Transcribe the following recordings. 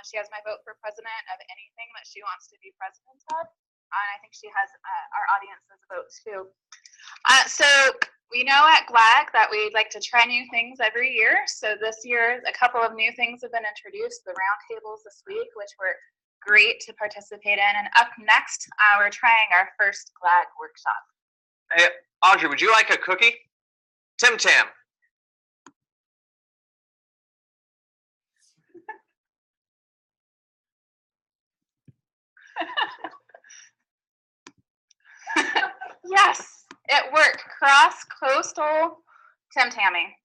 She has my vote for president of anything that she wants to be president of. And I think she has our audience's vote too. So we know at GLAG that we like to try new things every year. So this year, a couple of new things have been introduced, the roundtables this week, which were great to participate in. And up next, we're trying our first GLAG workshop. Hey, Audrey, would you like a cookie? Tim Tam. Yes, it worked. Cross-coastal Tim Tammy.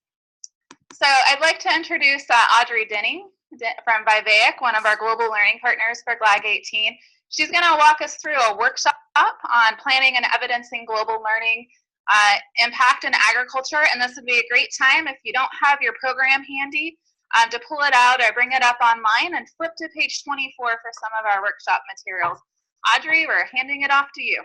So I'd like to introduce Audrey Denning from Vivaic, one of our global learning partners for GLAG 18. She's going to walk us through a workshop on planning and evidencing global learning impact in agriculture. And this would be a great time if you don't have your program handy to pull it out or bring it up online and flip to page 24 for some of our workshop materials. Audrey, we're handing it off to you.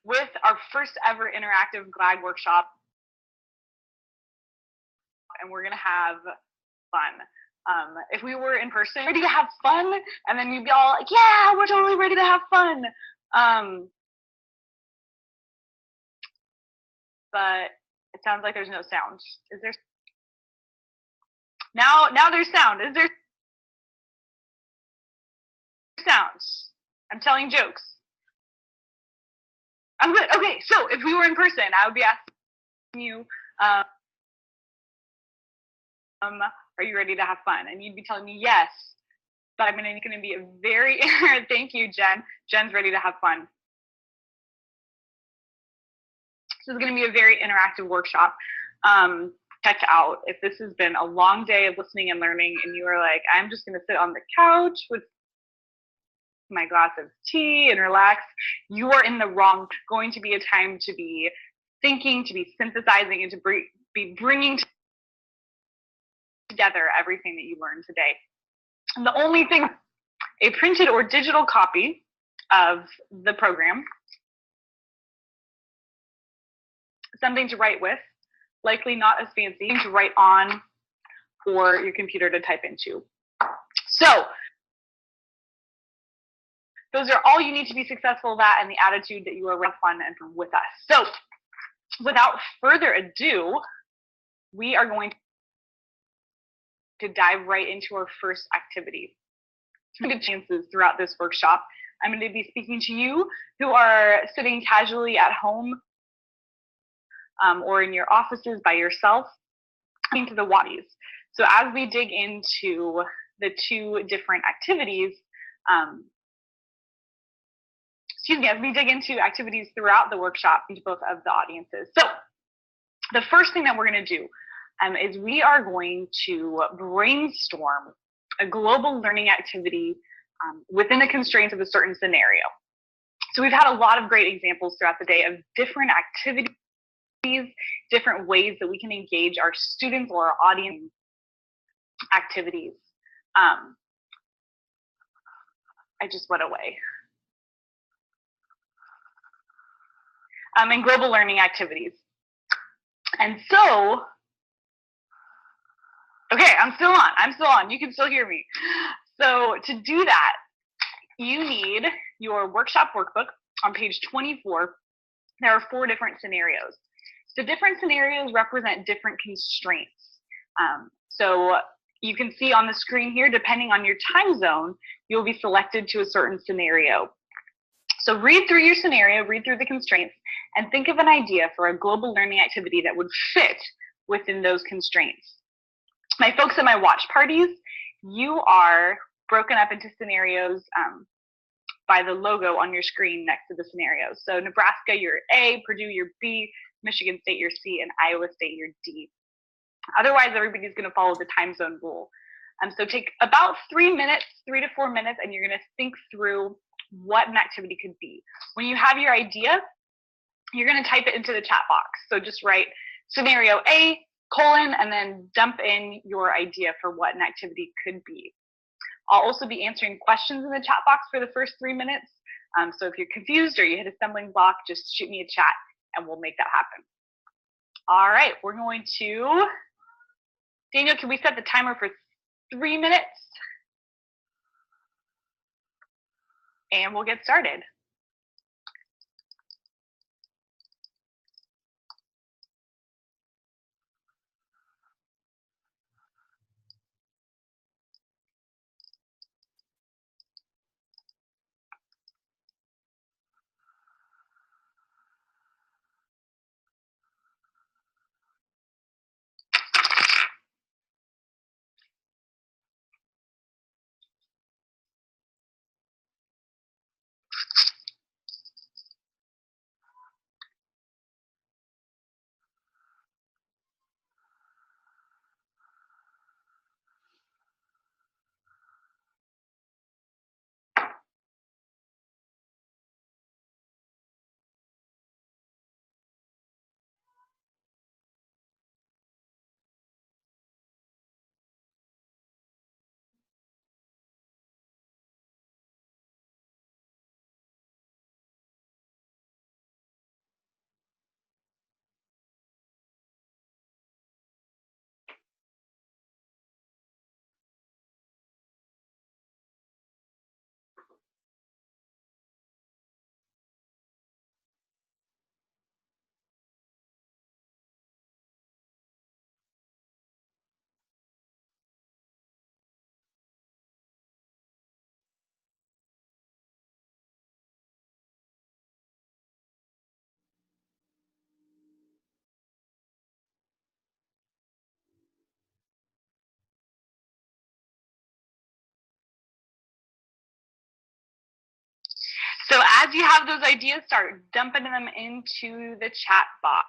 With our first ever interactive GLAG workshop, and we're gonna have fun. If we were in person, ready to have fun, and then you'd be all like, yeah, we're totally ready to have fun. But it sounds like there's no sound. Is there? Now there's sound. Is there sound? I'm telling jokes. I'm good. Okay, so if we were in person, I would be asking you, are you ready to have fun? And you'd be telling me yes, but I'm going to be a very, thank you, Jen. Jen's ready to have fun. So it's going to be a very interactive workshop. Check out if this has been a long day of listening and learning and you are like, I'm just going to sit on the couch with my glass of tea and relax, you are in the wrong. Going to be a time to be thinking, to be synthesizing, and to be bringing together everything that you learned today. And the only thing, a printed or digital copy of the program, something to write with, likely not as fancy, to write on, or your computer to type into. So those are all you need to be successful at, and the attitude that you are really fun and with us. So without further ado, we are going to dive right into our first activity. Good chances throughout this workshop. I'm going to be speaking to you who are sitting casually at home or in your offices by yourself, into the waddies. So as we dig into the two different activities, as we dig into activities throughout the workshop into both of the audiences. So the first thing that we're going to do is we are going to brainstorm a global learning activity within the constraints of a certain scenario. So we've had a lot of great examples throughout the day of different activities, different ways that we can engage our students or our audience activities. I just went away. And global learning activities. And so, okay, I'm still on, you can still hear me. So to do that, you need your workshop workbook on page 24. There are 4 different scenarios. So different scenarios represent different constraints. So you can see on the screen here, depending on your time zone, you'll be selected to a certain scenario. So read through your scenario, read through the constraints, and think of an idea for a global learning activity that would fit within those constraints. My folks at my watch parties, you are broken up into scenarios by the logo on your screen next to the scenarios. So Nebraska, you're A, Purdue, you're B, Michigan State, you're C, and Iowa State, you're D. Otherwise, everybody's going to follow the time zone rule. So take about 3 minutes, 3 to 4 minutes, and you're going to think through what an activity could be. When you have your idea, you're going to type it into the chat box. So just write scenario A, colon, and then dump in your idea for what an activity could be. I'll also be answering questions in the chat box for the first 3 minutes. So if you're confused or you hit a stumbling block, just shoot me a chat and we'll make that happen. All right, we're going to, Daniel, can we set the timer for 3 minutes? And we'll get started. So as you have those ideas, start dumping them into the chat box.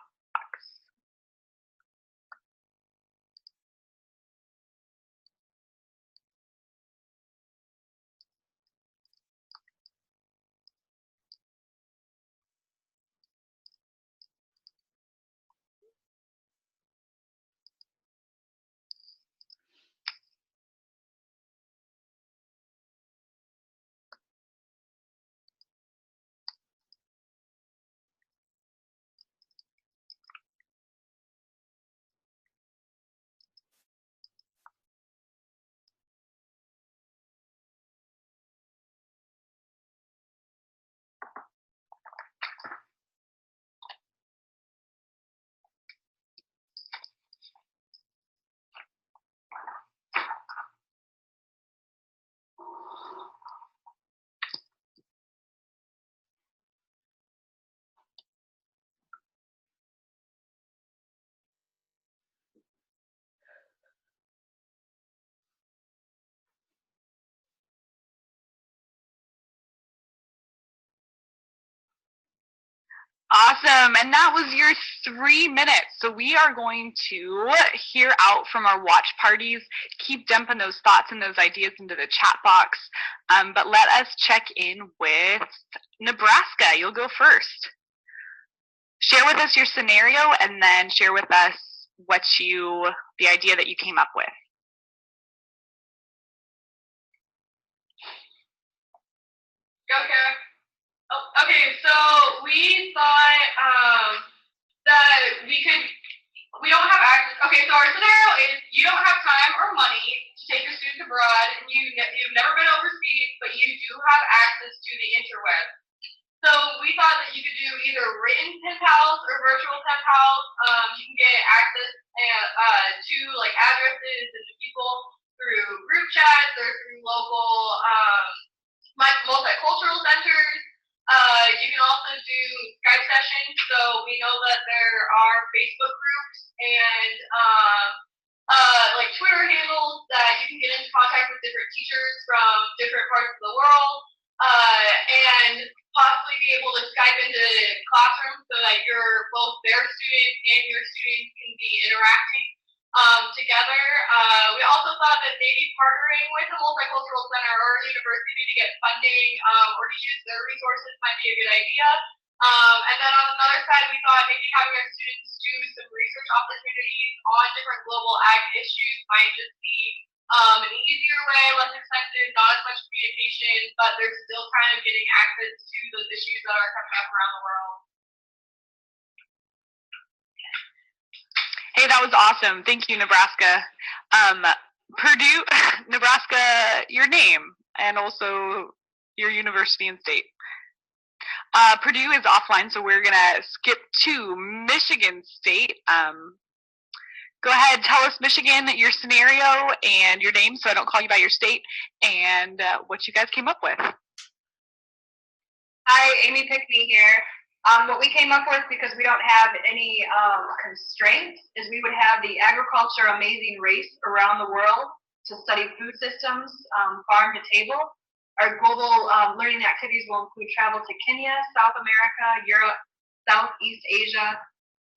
Awesome, and that was your 3 minutes. So we are going to hear out from our watch parties, keep dumping those thoughts and those ideas into the chat box, but let us check in with Nebraska. You'll go first. Share with us your scenario and then share with us the idea that you came up with. Okay. Oh, okay, so we thought that we don't have access. Okay, so our scenario is you don't have time or money to take your students abroad, and you've never been overseas, but you do have access to the interweb. So we thought that you could do either written pen pals or virtual pen pals. You can get access to like addresses and people through group chats or through local multicultural centers. You can also do Skype sessions. So we know that there are Facebook groups and like Twitter handles that you can get into contact with different teachers from different parts of the world, and possibly be able to Skype into classrooms so that both their students and your students can be interacting. together. We also thought that maybe partnering with a multicultural center or a university to get funding or to use their resources might be a good idea. And then on another side, we thought maybe having our students do some research opportunities on different global ag issues might just be an easier way, less expensive, not as much communication, but they're still kind of getting access to those issues that are coming up around the world. Hey, that was awesome. Thank you, Nebraska. Purdue, Nebraska, your name, and also your university and state. Purdue is offline, so we're gonna skip to Michigan State. Go ahead, tell us, Michigan, your scenario and your name, so I don't call you by your state, and what you guys came up with. Hi, Amy Pickney here. What we came up with, because we don't have any constraints, is we would have the agriculture amazing race around the world to study food systems, farm to table. Our global learning activities will include travel to Kenya, South America, Europe, Southeast Asia,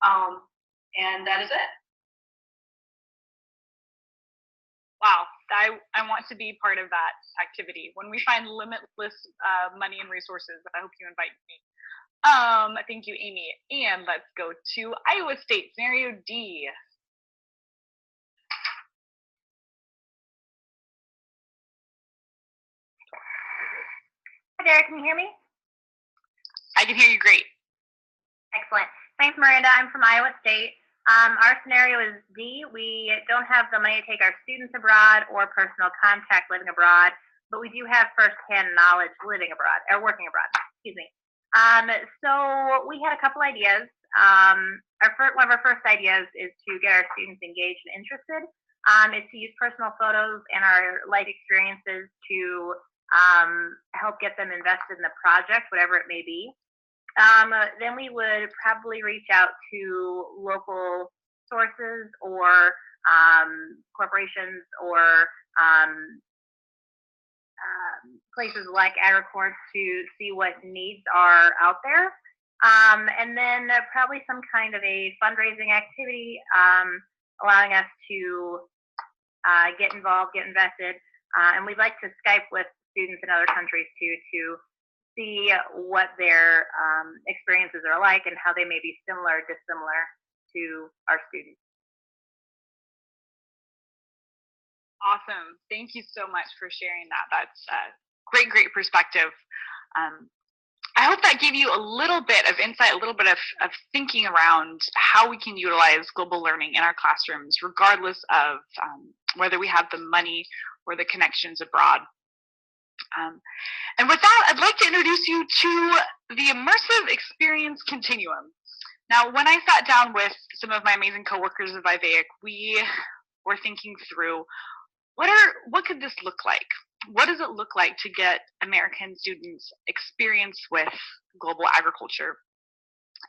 and that is it. Wow, I want to be part of that activity. When we find limitless money and resources, I hope you invite me. Thank you, Amy. And let's go to Iowa State, scenario D. Hi there, can you hear me? I can hear you great. Excellent. Thanks, Miranda. I'm from Iowa State. Our scenario is D. We don't have the money to take our students abroad or personal contact living abroad, but we do have firsthand knowledge living abroad, or working abroad, excuse me. So we had a couple ideas. One of our first ideas is to get our students engaged and interested. Is to use personal photos and our life experiences to help get them invested in the project, whatever it may be. Then we would probably reach out to local sources or corporations or places like AgriCorps to see what needs are out there. And then probably some kind of a fundraising activity allowing us to get involved, get invested. And we'd like to Skype with students in other countries too to see what their experiences are like and how they may be similar or dissimilar to our students. Awesome. Thank you so much for sharing that. That's a great perspective. I hope that gave you a little bit of insight, a little bit of thinking around how we can utilize global learning in our classrooms, regardless of whether we have the money or the connections abroad. And with that, I'd like to introduce you to the Immersive Experience Continuum. Now, when I sat down with some of my amazing coworkers at Vivaic, we were thinking through what could this look like? What does it look like to get American students experience with global agriculture?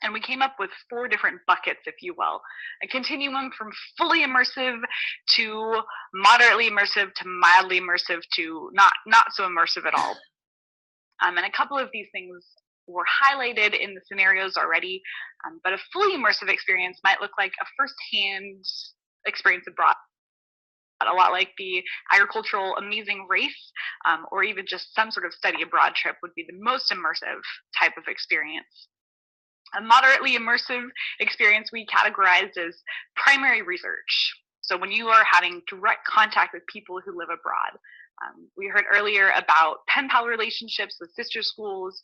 And we came up with 4 different buckets, if you will. A continuum from fully immersive to moderately immersive to mildly immersive to not so immersive at all. And a couple of these things were highlighted in the scenarios already, but a fully immersive experience might look like a firsthand experience abroad, a lot like the agricultural amazing race, or even just some sort of study abroad trip would be the most immersive type of experience. A moderately immersive experience we categorized as primary research. So when you are having direct contact with people who live abroad. We heard earlier about pen pal relationships with sister schools,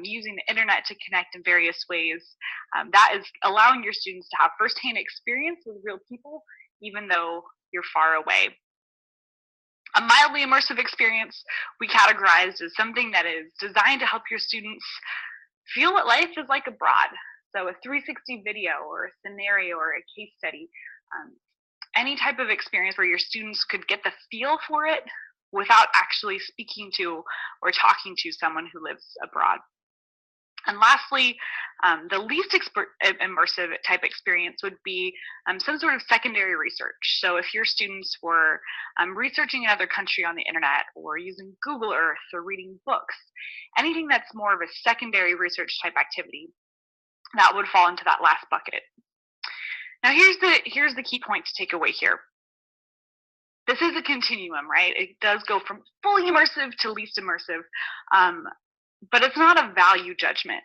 using the internet to connect in various ways. That is allowing your students to have firsthand experience with real people, even though you're far away. A mildly immersive experience we categorized as something that is designed to help your students feel what life is like abroad. So a 360 video or a scenario or a case study, any type of experience where your students could get the feel for it without actually speaking to or talking to someone who lives abroad. And lastly, the least immersive type experience would be some sort of secondary research. So if your students were researching another country on the internet or using Google Earth or reading books, anything that's more of a secondary research type activity, that would fall into that last bucket. Now here's the key point to take away here. This is a continuum, right? It does go from fully immersive to least immersive, but it's not a value judgment.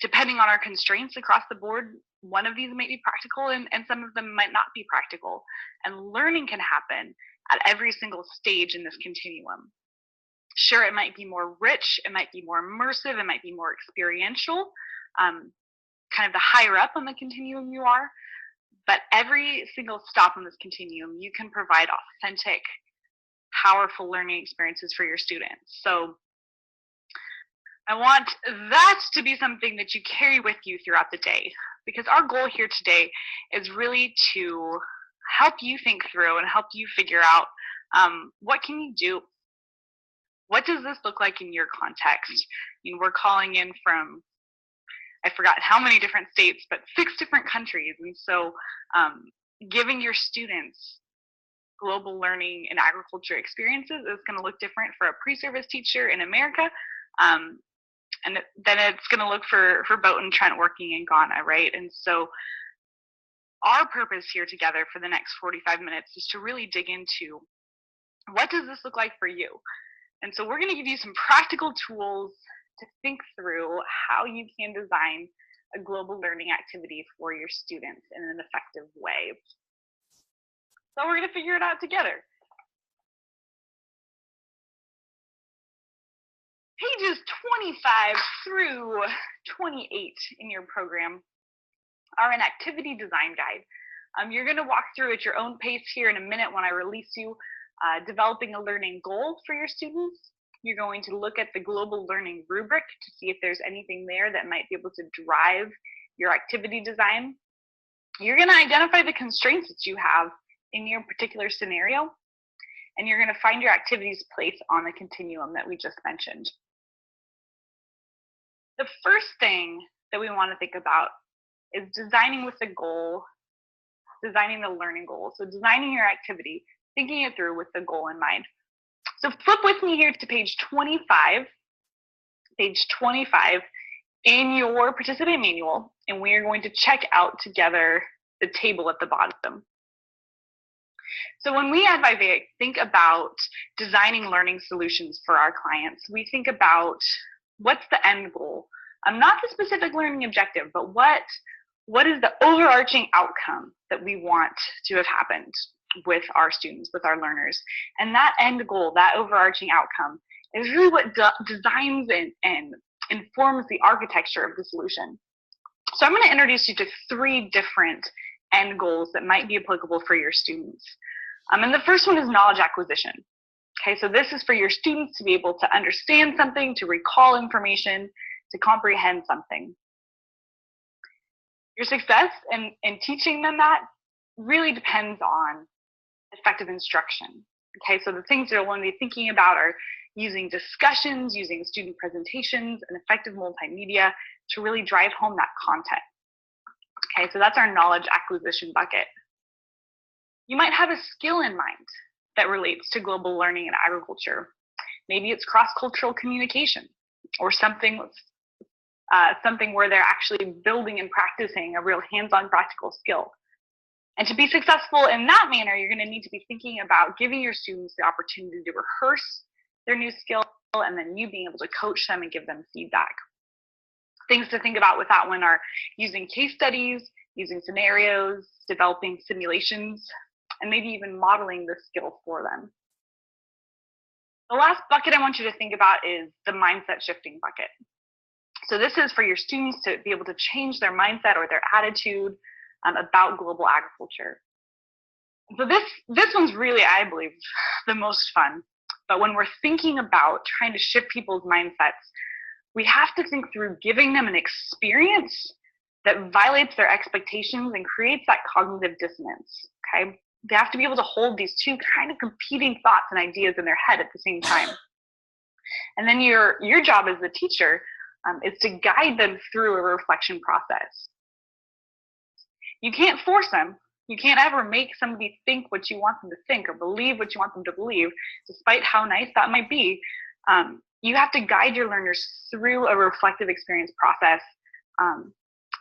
Depending on our constraints across the board, one of these might be practical and some of them might not be practical. And learning can happen at every single stage in this continuum. Sure, it might be more rich, it might be more immersive, it might be more experiential, kind of the higher up on the continuum you are, but every single stop on this continuum, you can provide authentic, powerful learning experiences for your students. So I want that to be something that you carry with you throughout the day, because our goal here today is really to help you think through and help you figure out what can you do? What does this look like in your context? We're calling in from, I forgot how many different states, but 6 different countries. And so giving your students global learning and agriculture experiences is going to look different for a pre-service teacher in America. And then it's going to look for Boat and Trent working in Ghana, right? And so our purpose here together for the next 45 minutes is to really dig into what does this look like for you? And so we're going to give you some practical tools to think through how you can design a global learning activity for your students in an effective way. So we're going to figure it out together. Pages 25 through 28 in your program are an activity design guide. You're going to walk through at your own pace here in a minute when I release you, developing a learning goal for your students. You're going to look at the global learning rubric to see if there's anything there that might be able to drive your activity design. You're going to identify the constraints that you have in your particular scenario, and you're going to find your activity's place on the continuum that we just mentioned. The first thing that we want to think about is designing with the goal, designing the learning goal. So designing your activity, thinking it through with the goal in mind. So flip with me here to page 25 in your participant manual, and we are going to check out together the table at the bottom. So when we at Vivaic think about designing learning solutions for our clients, we think about what's the end goal? Not the specific learning objective, but what is the overarching outcome that we want to have happened with our students, with our learners. And that end goal, that overarching outcome, is really what designs and informs the architecture of the solution. So I'm going to introduce you to 3 different end goals that might be applicable for your students. And the first one is knowledge acquisition. Okay, so this is for your students to be able to understand something, to recall information, to comprehend something. Your success in teaching them that really depends on effective instruction. Okay, so the things that we'll be thinking about are using discussions, using student presentations, and effective multimedia to really drive home that content. Okay, so that's our knowledge acquisition bucket. You might have a skill in mind that relates to global learning and agriculture. Maybe it's cross-cultural communication, or something where they're actually building and practicing a real hands-on practical skill. And to be successful in that manner, you're going to need to be thinking about giving your students the opportunity to rehearse their new skill, and then you being able to coach them and give them feedback. Things to think about with that one are using case studies, using scenarios, developing simulations, and maybe even modeling the skill for them. The last bucket I want you to think about is the mindset shifting bucket. So this is for your students to be able to change their mindset or their attitude about global agriculture. So this one's really, I believe, the most fun. But when we're thinking about trying to shift people's mindsets, we have to think through giving them an experience that violates their expectations and creates that cognitive dissonance. Okay, they have to be able to hold these 2 kind of competing thoughts and ideas in their head at the same time. And then your job as the teacher is to guide them through a reflection process. You can't force them. You can't ever make somebody think what you want them to think or believe what you want them to believe, despite how nice that might be. You have to guide your learners through a reflective experience process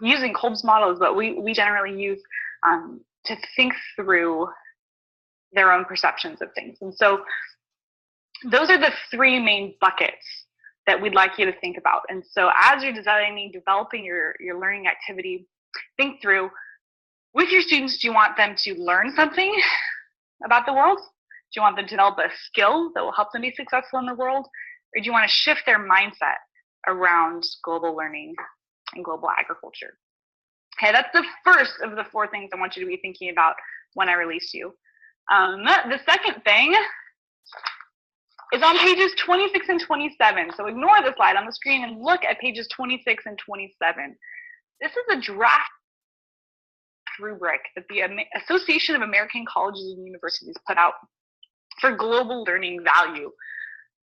using Kolb's models, but we generally use to think through their own perceptions of things. And so those are the three main buckets that we'd like you to think about. And so as you're developing your learning activity, think through, with your students, do you want them to learn something about the world? Do you want them to develop a skill that will help them be successful in the world? Or do you want to shift their mindset around global learning and global agriculture? Okay, that's the first of the 4 things I want you to be thinking about when I release you. The second thing is on pages 26 and 27. So ignore the slide on the screen and look at pages 26 and 27. This is a draft rubric that the Association of American Colleges and Universities put out for global learning value.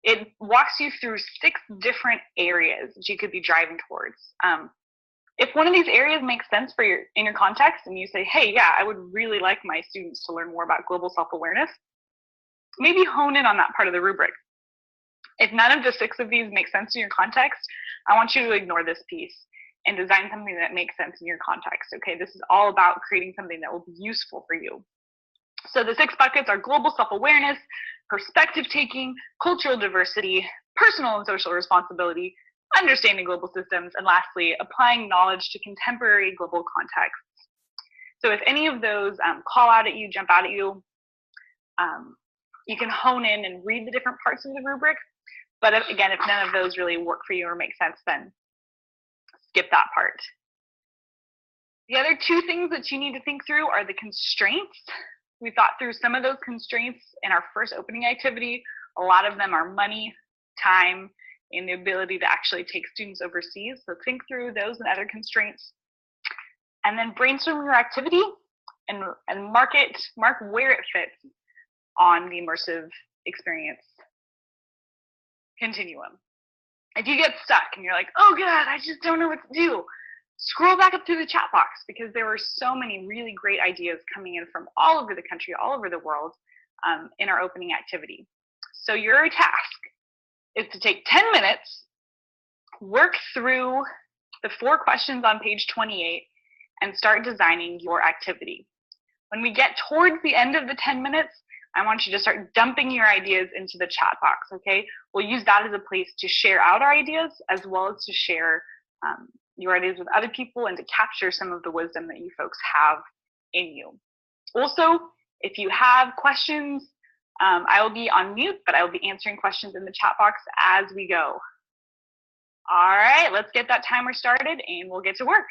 It walks you through 6 different areas that you could be driving towards. If one of these areas makes sense for in your context, and you say, hey, yeah, I would really like my students to learn more about global self-awareness, maybe hone in on that part of the rubric. If none of the 6 of these make sense in your context, I want you to ignore this piece and design something that makes sense in your context. Okay, this is all about creating something that will be useful for you. So the 6 buckets are global self-awareness, perspective taking, cultural diversity, personal and social responsibility, understanding global systems, and lastly, applying knowledge to contemporary global contexts. So if any of those call out at you, jump out at you, you can hone in and read the different parts of the rubric. But again, if none of those really work for you or make sense, then skip that part. The other 2 things that you need to think through are the constraints. We thought through some of those constraints in our first opening activity. A lot of them are money, time, and the ability to actually take students overseas. So think through those and other constraints. And then brainstorm your activity and mark where it fits on the immersive experience continuum. If you get stuck and you're like, oh God, I just don't know what to do, scroll back up through the chat box, because there were so many really great ideas coming in from all over the country, all over the world in our opening activity. So your task is to take 10 minutes, work through the 4 questions on page 28, and start designing your activity. When we get towards the end of the 10 minutes, I want you to start dumping your ideas into the chat box, okay? We'll use that as a place to share out our ideas, as well as to share your ideas with other people and to capture some of the wisdom that you folks have in you. Also, if you have questions, I will be on mute, but I will be answering questions in the chat box as we go. All right, let's get that timer started and we'll get to work.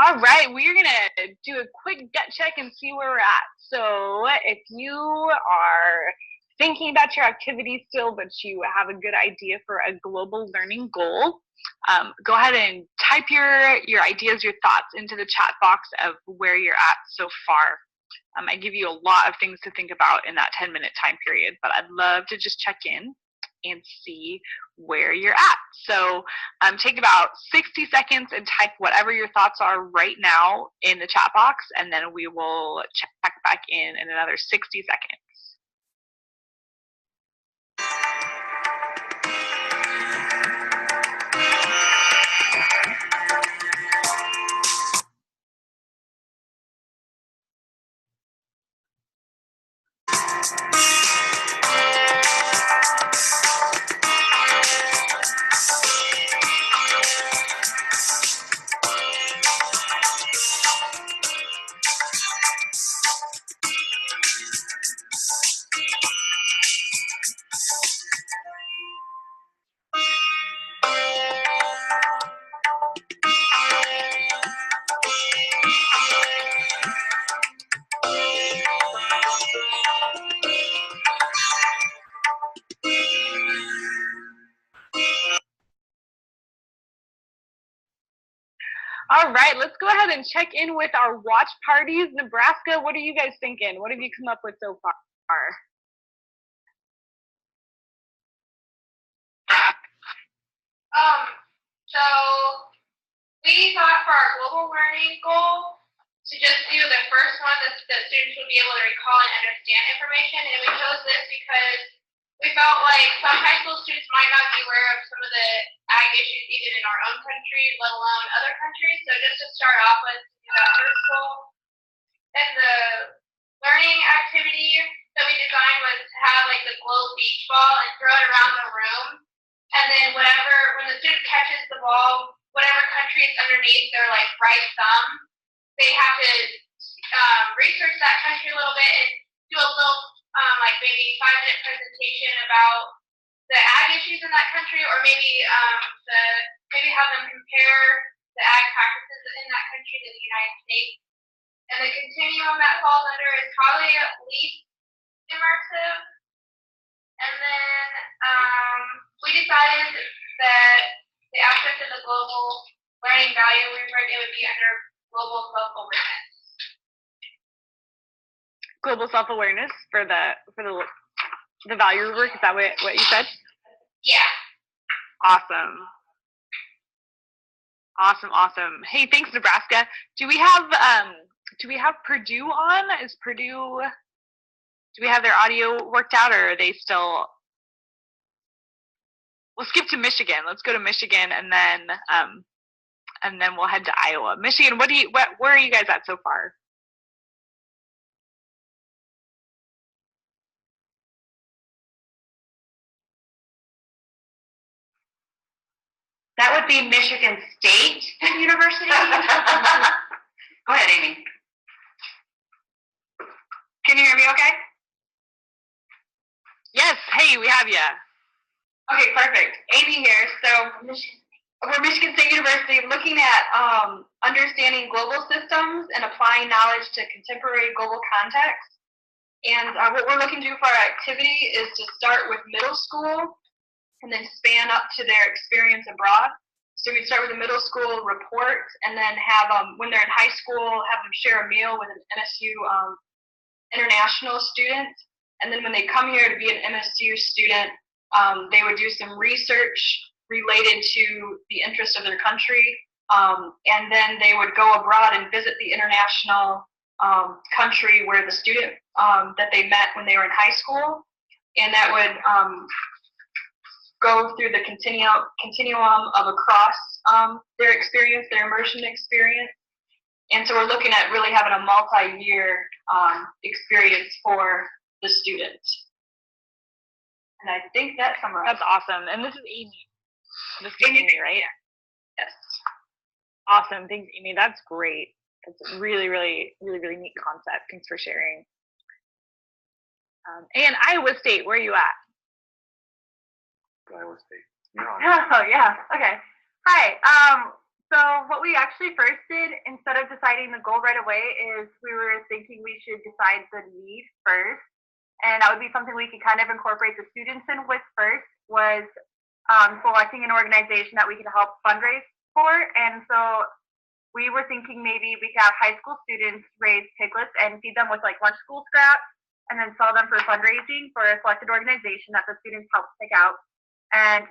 All right, we're gonna do a quick gut check and see where we're at. So if you are thinking about your activity still, but you have a good idea for a global learning goal, go ahead and type your ideas, your thoughts into the chat box of where you're at so far. I give you a lot of things to think about in that 10-minute time period, but I'd love to just check in and see where you're at. So take about 60 seconds and type whatever your thoughts are right now in the chat box, and then we will check back in another 60 seconds. All right, let's go ahead and check in with our watch parties. Nebraska, what are you guys thinking? What have you come up with so far? So we thought for our global learning goal to just do the first one that students would be able to recall and understand information, and we chose this because we felt like some high school students might not be aware of some of the ag issues even in our own country, let alone other countries. So just to start off with that first goal. And the learning activity that we designed was to have like the globe beach ball and throw it around the room. And then when the student catches the ball, whatever country is underneath their like right thumb, they have to research that country a little bit and do a little like maybe 5-minute presentation about the ag issues in that country, or maybe maybe have them compare the ag practices in that country to the United States. And the continuum that falls under is probably at least immersive. And then we decided that the aspect of the global learning value rubric, it would be under global self-awareness. Global self-awareness for the value rubric, is that what you said? Yeah. Awesome. Awesome. Hey, thanks, Nebraska. Do we have Purdue on? Do we have their audio worked out, or are they still? We'll skip to Michigan. Let's go to Michigan, and then we'll head to Iowa. Michigan, where are you guys at so far? be Michigan State University. Go ahead, Amy. Can you hear me okay? Yes. Hey, we have you. Okay, perfect. Amy here. So we're Michigan State University looking at understanding global systems and applying knowledge to contemporary global contexts. And what we're looking to do for our activity is to start with middle school and then span up to their experience abroad. So we start with a middle school report and then have when they're in high school, have them share a meal with an MSU international student. And then when they come here to be an MSU student, they would do some research related to the interest of their country. And then they would go abroad and visit the international country where the student that they met when they were in high school. And that would go through the continuum of across their experience, their immersion experience. And so we're looking at really having a multi-year experience for the students. And I think that summarizes. That's awesome. And this is Amy. This is Amy, right? Yes. Awesome. Thanks, Amy. That's great. That's a really, really, really, really neat concept. Thanks for sharing. And Iowa State, where are you at? Iowa State. Oh, yeah. Okay. Hi. So what we actually first did, instead of deciding the goal right away, is we were thinking we should decide the need first. And that would be something we could kind of incorporate the students in with first, was selecting an organization that we could help fundraise for. And so we were thinking maybe we could have high school students raise piglets and feed them with like lunch school scraps and then sell them for fundraising for a selected organization that the students help pick out. And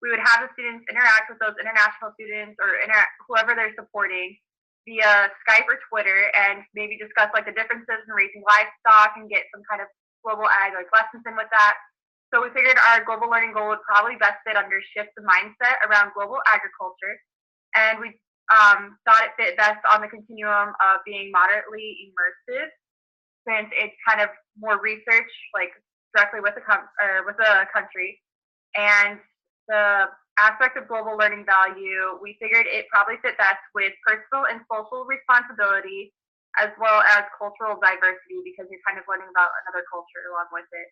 we would have the students interact with those international students or whoever they're supporting via Skype or Twitter and maybe discuss like the differences in raising livestock and get some kind of global ag like lessons in with that. So we figured our global learning goal would probably best fit under shift the mindset around global agriculture. And we thought it fit best on the continuum of being moderately immersive, since it's kind of more research, like directly with the country. And the aspect of global learning value, we figured it probably fit best with personal and social responsibility, as well as cultural diversity, because you're kind of learning about another culture along with it.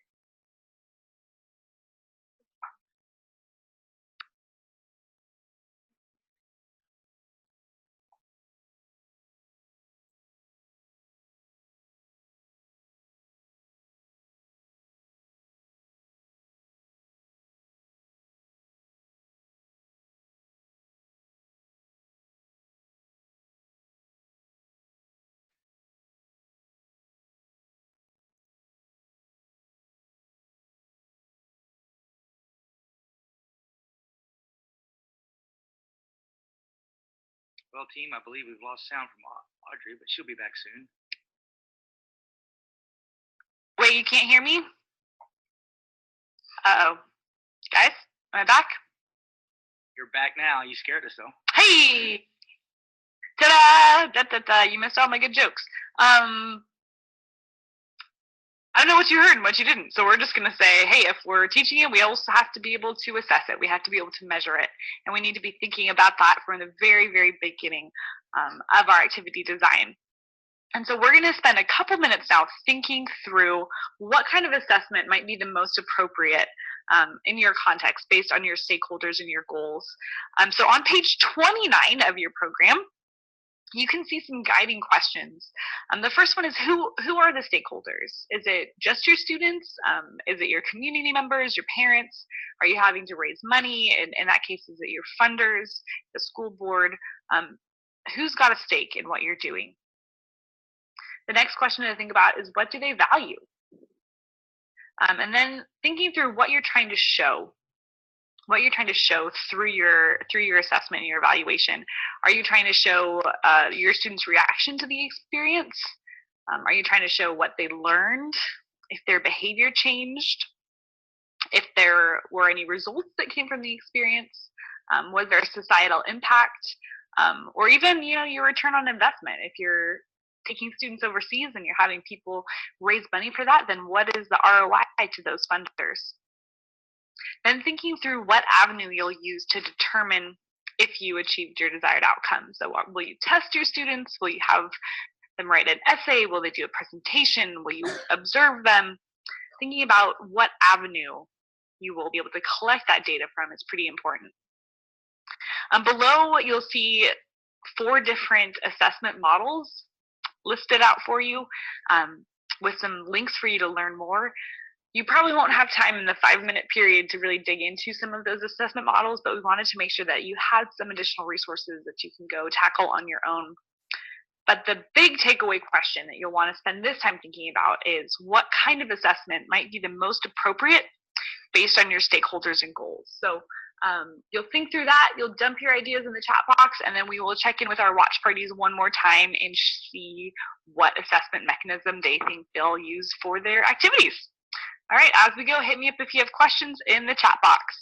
Well, team, I believe we've lost sound from Audrey, but she'll be back soon. Wait, you can't hear me? Uh-oh. Guys, am I back? You're back now. You scared us, though. Hey! Ta-da! Da-da-da. You missed all my good jokes. I don't know what you heard and what you didn't. So we're just going to say, hey, if we're teaching it, we also have to be able to assess it. We have to be able to measure it. And we need to be thinking about that from the very, very beginning of our activity design. And so we're going to spend a couple minutes now thinking through what kind of assessment might be the most appropriate in your context based on your stakeholders and your goals. So on page 29 of your program, you can see some guiding questions. The first one is who are the stakeholders? Is it just your students? Is it your community members, your parents? Are you having to raise money? In that case, is it your funders, the school board? Who's got a stake in what you're doing? The next question to think about is what do they value? And then thinking through what you're trying to show. What you're trying to show through your assessment and your evaluation. Are you trying to show your students' reaction to the experience? Are you trying to show what they learned? If their behavior changed? If there were any results that came from the experience? Was there a societal impact? Or even, your return on investment. If you're taking students overseas and you're having people raise money for that, then what is the ROI to those funders? Then thinking through what avenue you'll use to determine if you achieved your desired outcome. So will you test your students? Will you have them write an essay? Will they do a presentation? Will you observe them? Thinking about what avenue you will be able to collect that data from is pretty important. Below, you'll see 4 different assessment models listed out for you, with some links for you to learn more. You probably won't have time in the 5-minute period to really dig into some of those assessment models, but we wanted to make sure that you had some additional resources that you can go tackle on your own. But the big takeaway question that you'll want to spend this time thinking about is what kind of assessment might be the most appropriate based on your stakeholders and goals. So you'll think through that, you'll dump your ideas in the chat box, and then we will check in with our watch parties one more time and see what assessment mechanism they think they'll use for their activities. All right, as we go, hit me up if you have questions in the chat box.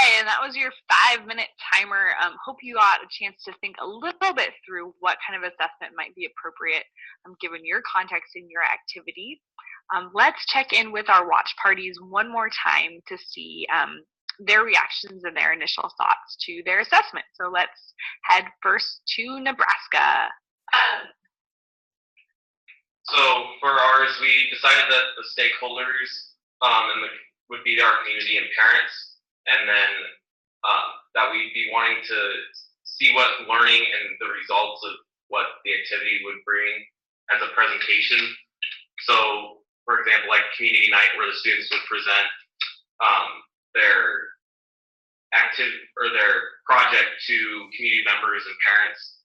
right, and that was your 5-minute timer. Hope you got a chance to think a little bit through what kind of assessment might be appropriate given your context in your activity. Let's check in with our watch parties one more time to see their reactions and their initial thoughts to their assessment. So let's head first to Nebraska. So for ours, we decided that the stakeholders would be our community and parents, and then that we'd be wanting to see what learning and the results of what the activity would bring as a presentation. So, for example, like community night, where the students would present their their project to community members and parents.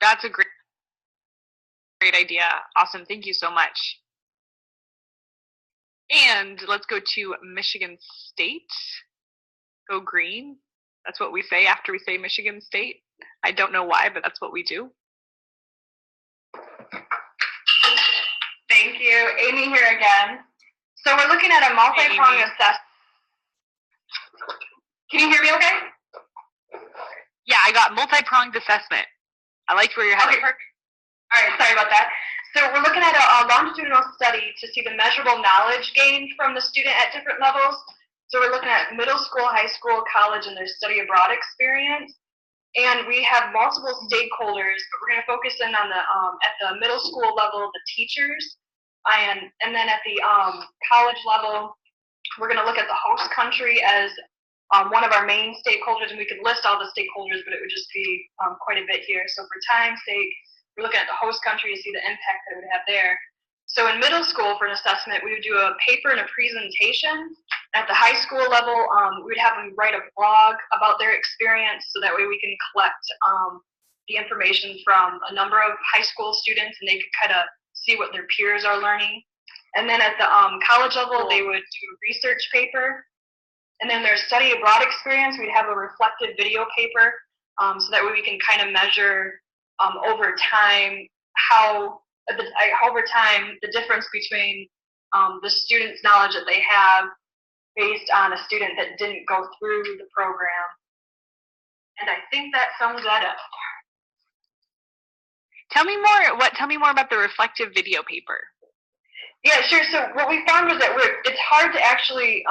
That's a great idea. Awesome. Thank you so much. And let's go to Michigan State. Go green. That's what we say after we say Michigan State. I don't know why, but that's what we do. Thank you. Amy here again. So we're looking at a multi-pronged assessment. Can you hear me okay? Yeah, I got multi-pronged assessment. I liked where you're headed. Okay, perfect. All right, sorry about that. So we're looking at a longitudinal study to see the measurable knowledge gained from the student at different levels. So we're looking at middle school, high school, college, and their study abroad experience. And we have multiple stakeholders, but we're going to focus in on the at the middle school level, the teachers, and then at the college level, we're going to look at the host country as one of our main stakeholders, and we could list all the stakeholders, but it would just be quite a bit here. So for time's sake, we're looking at the host country to see the impact that it would have there. So in middle school, for an assessment, we would do a paper and a presentation. At the high school level, we would have them write a blog about their experience, so that way we can collect the information from a number of high school students, and they could kind of see what their peers are learning. And then at the college level, they would do a research paper. And then their study abroad experience, we'd have a reflective video paper, so that way we can kind of measure over time the difference between the student's knowledge that they have based on a student that didn't go through the program. And I think that sums that up. Tell me more about the reflective video paper. Yeah, sure. So what we found was that it's hard to actually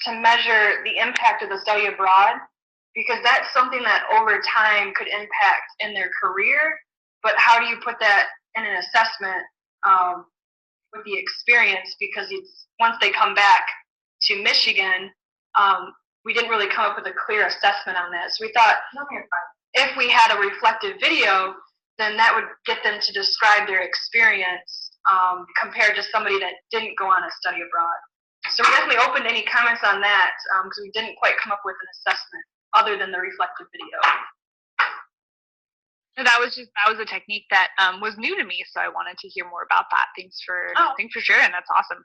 to measure the impact of the study abroad, because that's something that over time could impact in their career. But how do you put that in an assessment with the experience? Because once they come back to Michigan, we didn't really come up with a clear assessment on that. So we thought, if we had a reflective video, then that would get them to describe their experience compared to somebody that didn't go on a study abroad. So we're definitely open to any comments on that, because we didn't quite come up with an assessment other than the reflective video. That was a technique that was new to me, so I wanted to hear more about that. Thanks for sharing. That's awesome.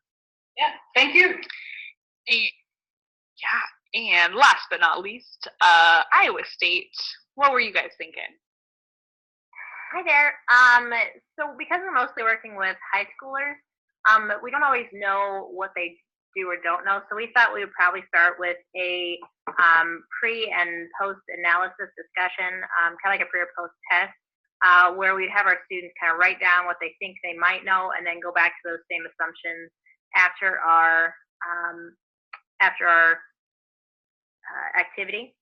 Yeah, thank you. And last but not least, Iowa State. What were you guys thinking? Hi there. So because we're mostly working with high schoolers, we don't always know what they do or don't know. So we thought we would probably start with a pre and post analysis discussion, kind of like a pre or post test, where we'd have our students kind of write down what they think they might know, and then go back to those same assumptions after our activity.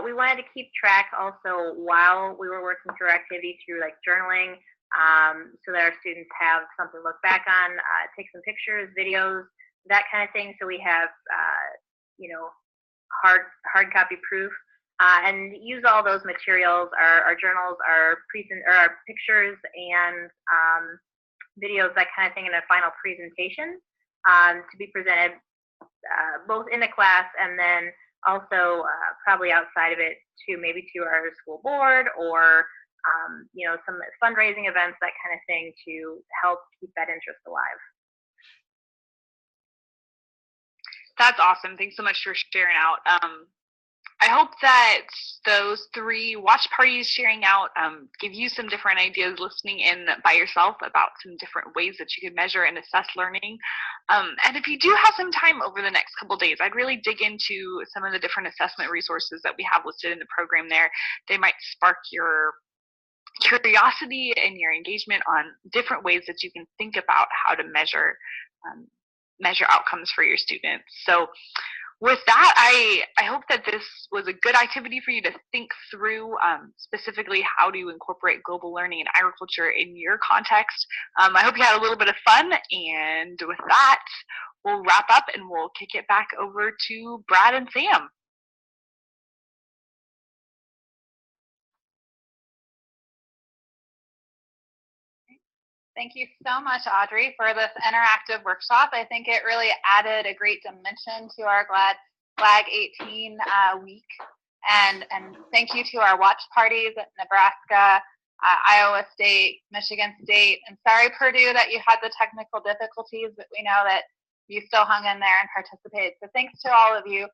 We wanted to keep track also while we were working through activity through like journaling, so that our students have something to look back on, take some pictures, videos, that kind of thing. So we have, hard copy proof, and use all those materials, our journals, our pictures and videos, that kind of thing, in a final presentation to be presented both in the class and then also probably outside of it maybe to our school board or some fundraising events, that kind of thing, to help keep that interest alive. That's awesome. Thanks so much for sharing out. I hope that those 3 watch parties sharing out give you some different ideas listening in by yourself about some different ways that you can measure and assess learning. And if you do have some time over the next couple days, I'd really dig into some of the different assessment resources that we have listed in the program there. They might spark your curiosity and your engagement on different ways that you can think about how to measure outcomes for your students. So with that, I hope that this was a good activity for you to think through specifically how to incorporate global learning and agriculture in your context. I hope you had a little bit of fun, and with that, we'll wrap up and we'll kick it back over to Brad and Sam. Thank you so much, Audrey, for this interactive workshop. I think it really added a great dimension to our GLAG 18 week. And thank you to our watch parties at Nebraska, Iowa State, Michigan State, and sorry, Purdue, that you had the technical difficulties, but we know that you still hung in there and participated. So thanks to all of you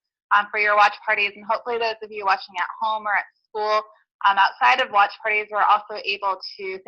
for your watch parties, and hopefully those of you watching at home or at school. Outside of watch parties, we're also able to